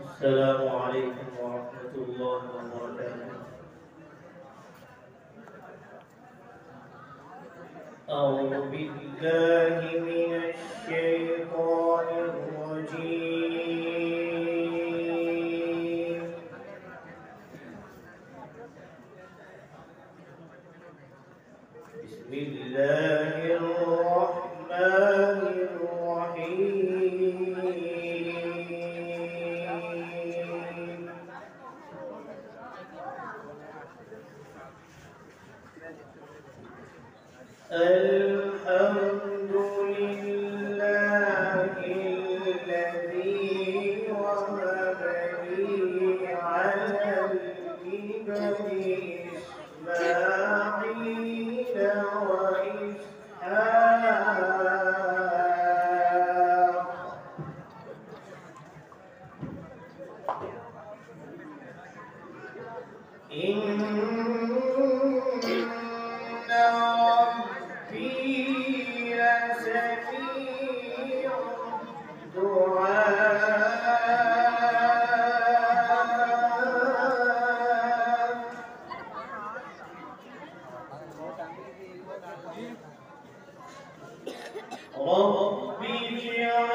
السلام عليكم ورحمة الله وبركاته. أعوذ بالله من الشيطان الرجيم. بسم الله الرحمن الرحيم. الحمد لله الذي وهب لي على الكبر إسماعيل وإسحاق إن ربي لسميع الدعاء. رب اجعل